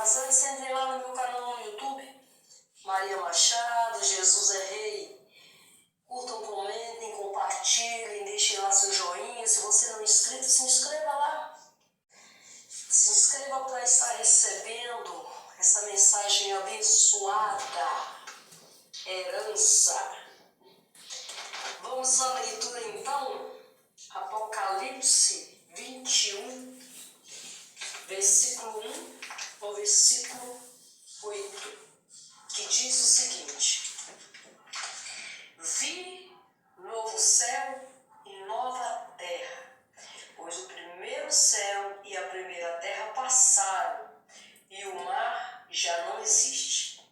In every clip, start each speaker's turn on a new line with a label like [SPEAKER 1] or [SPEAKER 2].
[SPEAKER 1] Mas antes entrei lá no meu canal no YouTube, Maria Machado, Jesus é Rei. Curtam, comentem, compartilhem, deixem lá seu joinha. Se você não é inscrito, se inscreva lá. Se inscreva para estar recebendo essa mensagem abençoada, herança. Vamos à leitura então, Apocalipse 21, versículo 1 ao versículo 8, que diz o seguinte: Vi novo céu e nova terra, pois o primeiro céu e a primeira terra passaram, e o mar já não existe.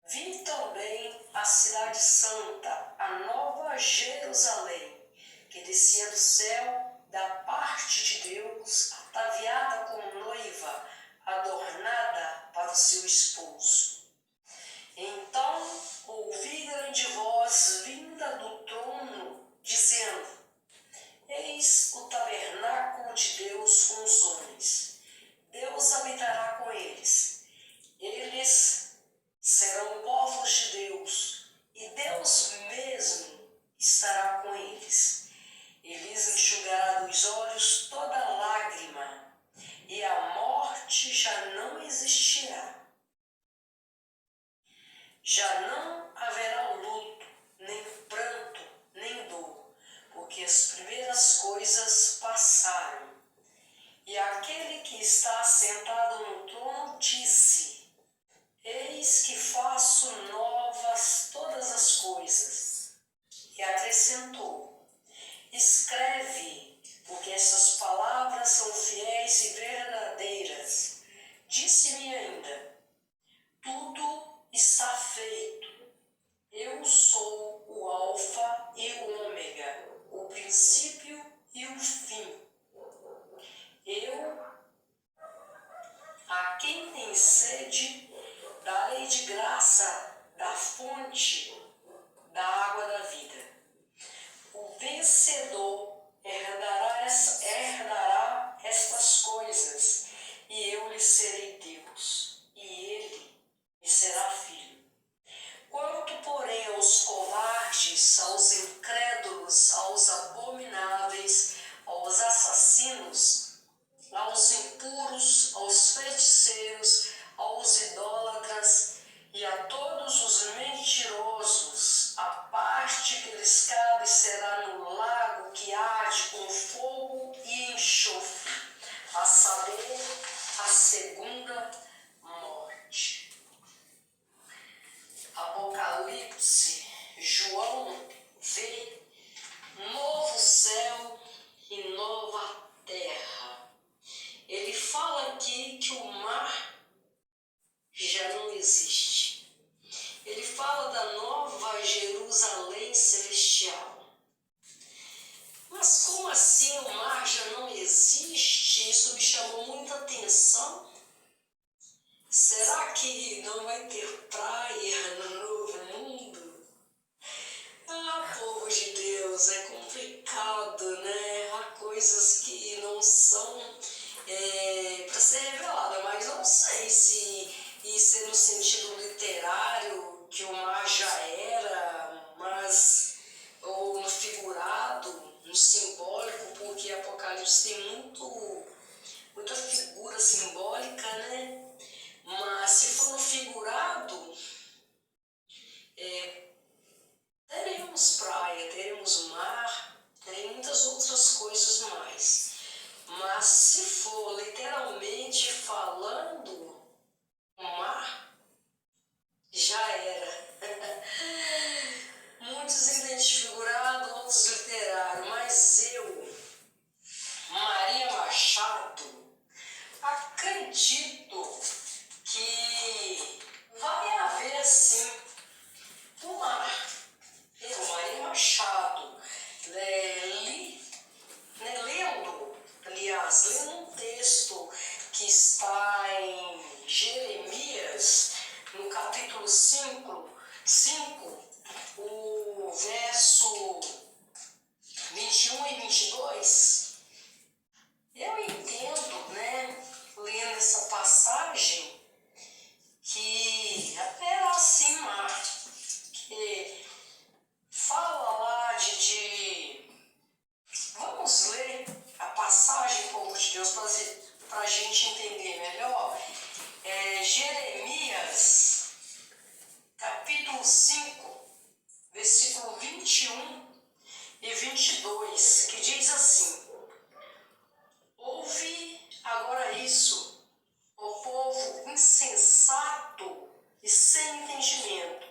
[SPEAKER 1] Vi também a cidade santa, a nova Jerusalém, que descia do céu da parte de Deus, ataviada como noiva, adornada para o seu esposo. Então ouvi grande voz vinda do trono, dizendo: Eis o tabernáculo de Deus com os homens. Deus habitará com eles. Eles serão povos de Deus, e Deus mesmo estará com eles. Ele lhes enxugará dos olhos toda lágrima, e a morte já não existirá. Já não haverá luto, nem pranto, nem dor, porque as primeiras coisas passaram. E aquele que está sentado no trono disse: Eis que faço novas todas as coisas. E acrescentou: Escreve, porque essas palavras são fiéis e verdadeiras. Disse-me ainda: Tudo está feito. Eu sou o Alfa e o Ômega, o princípio e o fim. Eu, a quem tem sede, darei de graça da fonte da água da vida. O vencedor herdará estas coisas, e eu lhe serei Deus, e ele me será filho. Quanto, porém, aos covardes, aos incrédulos, aos abomináveis, aos assassinos, aos impuros, aos feiticeiros, aos idólatras e a todos os mentirosos, a parte que lhes cabe será no lago que arde com fogo e enxofre, a saber, a segunda morte. Apocalipse, João vê novo céu e nova terra. Ele fala aqui que o mar já não existe. Ele fala da nova Jerusalém celestial. Mas como assim o mar já não existe? Isso me chamou muita atenção. Será que não vai ter praia no novo mundo? Ah, povo de Deus, é complicado, né? Há coisas que não são para ser revelada, mas não sei se isso é no sentido literário, que o mar já era, mas ou no figurado, no simbólico, porque Apocalipse tem muita figura simbólica, né? Mas se for no figurado, teremos praia, teremos mar, tem muitas outras coisas mais. Mas se for literalmente falando, o mar já era. Muitos entendem figurado, outros literário, mas eu, Maria Machado, acredito que vai haver sim o mar. Eu, Maria Machado, lendo um texto que está em Jeremias, no capítulo 5, o verso 21 e 22, eu entendo, né, lendo essa passagem, entender melhor, Jeremias, capítulo 5, versículo 21 e 22, que diz assim: ouve agora isso, ó povo insensato e sem entendimento,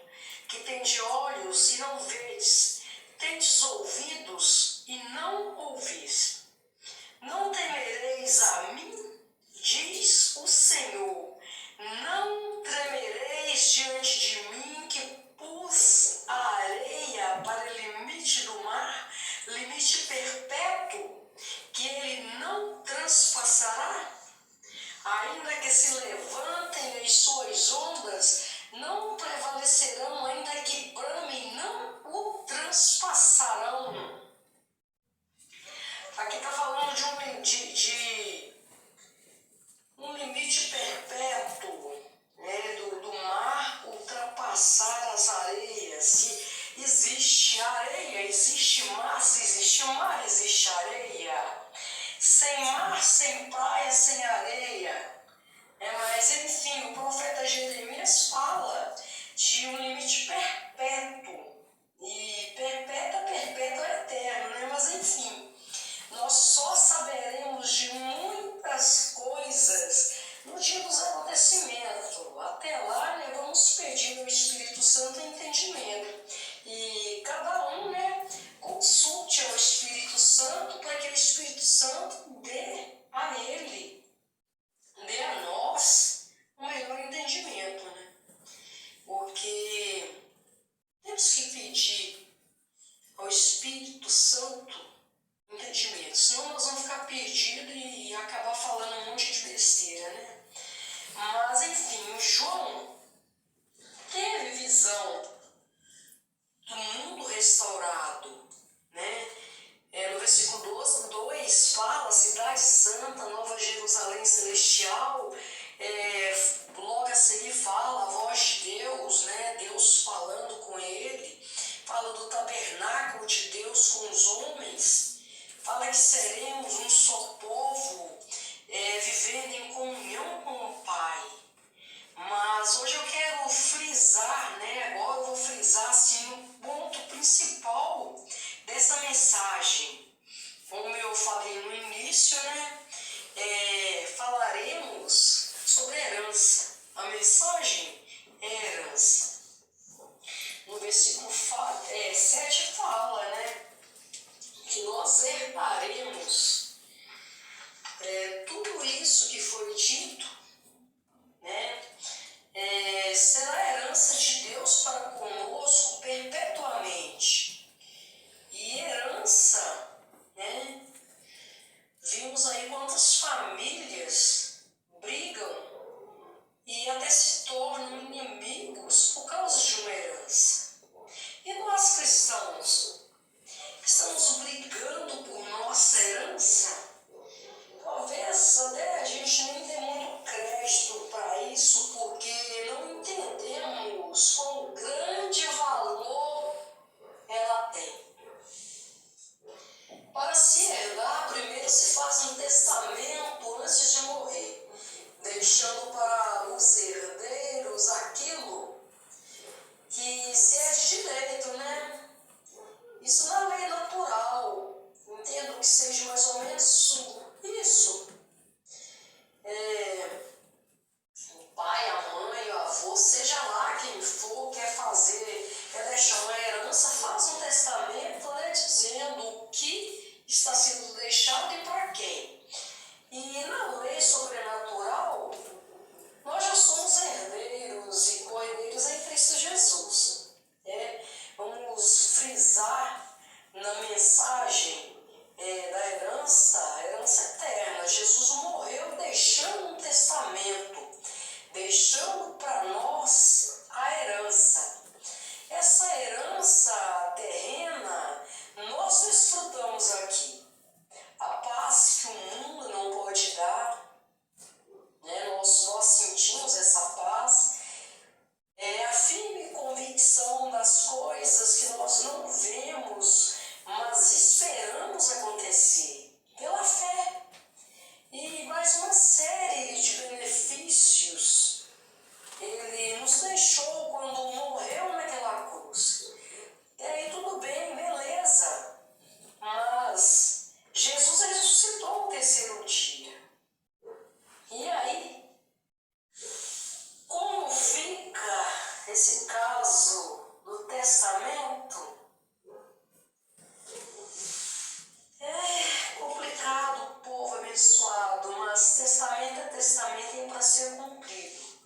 [SPEAKER 1] que tendes olhos e não vedes, tendes ouvidos e não ouvis. Não temereis a mim, diz o Senhor, não tremereis diante de mim, que pus a areia para limite do mar, limite perpétuo, que ele não transpassará? Ainda que se levantem as suas ondas, não prevalecerão, ainda que bramem, não o transpassarão. Aqui está falando de um limite perpétuo, né, do mar ultrapassar as areias. Se existe areia, existe mar. Se existe mar, existe areia. Sem mar, sem praia, sem areia. Mas enfim, o profeta Jeremias fala ser cumprido,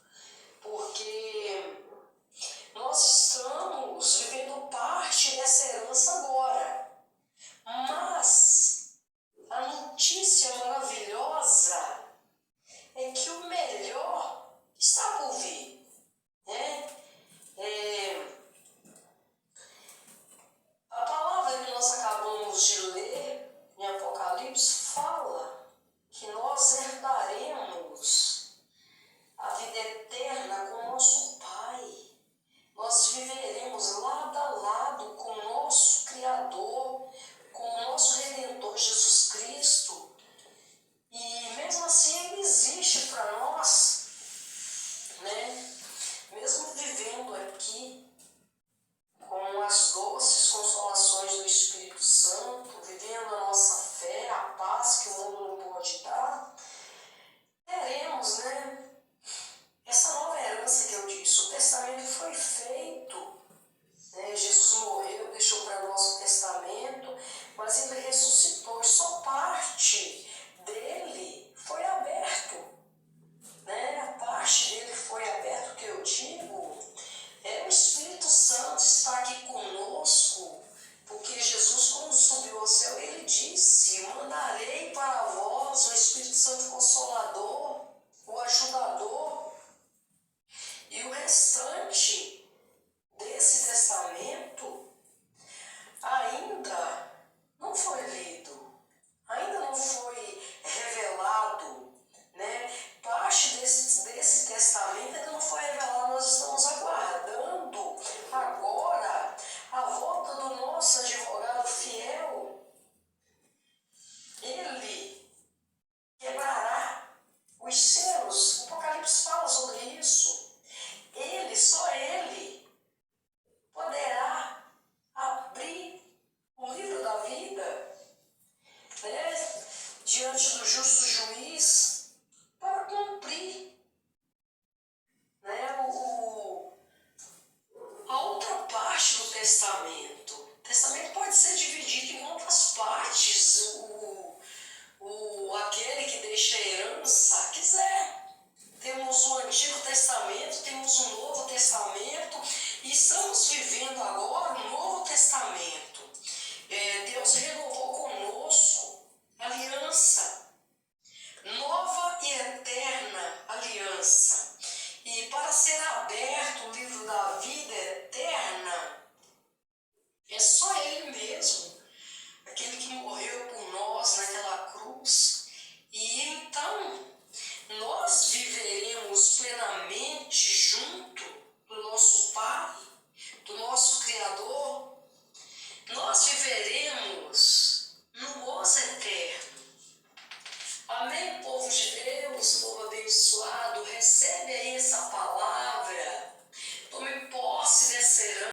[SPEAKER 1] porque nós estamos vivendo parte dessa herança agora. Mas a notícia maravilhosa é que o melhor está por vir, né? A palavra que nós acabamos de ler em Apocalipse fala que nós herdaremos a vida eterna com nosso Pai. Nós viveremos lado a lado com o nosso Criador, com o nosso Redentor Jesus Cristo. E mesmo assim Ele existe para nós, né? Mesmo vivendo aqui com as doces consolações do Espírito Santo, vivendo a nossa fé, a paz que o mundo não pode dar, teremos, né, essa nova herança que eu disse. O testamento foi feito, né? Jesus morreu, deixou para nós o testamento, mas Ele ressuscitou e só parte dele foi aberto, né? A parte dele foi aberta. O que eu digo é o Espírito Santo está aqui conosco, porque Jesus, quando subiu ao céu, Ele disse: mandarei para vós o Espírito Santo Consolador, o Ajudador. E o restante desse testamento ainda não foi lido, ainda não foi revelado, né? Parte desse testamento ainda não foi revelado. Nós estamos aguardando agora a volta do nosso advogado fiel. Ele quebrará os selos. O Apocalipse fala sobre isso. Só Ele poderá abrir o livro da vida, né, diante do justo juiz, para cumprir, né, a outra parte do testamento. O testamento pode ser dividido em outras partes. Aquele que deixa a herança quiser. Temos o Antigo Testamento, temos o Novo Testamento e estamos vivendo agora o Novo Testamento. Deus renovou conosco aliança, nova e eterna aliança. E para ser aberto o livro da vida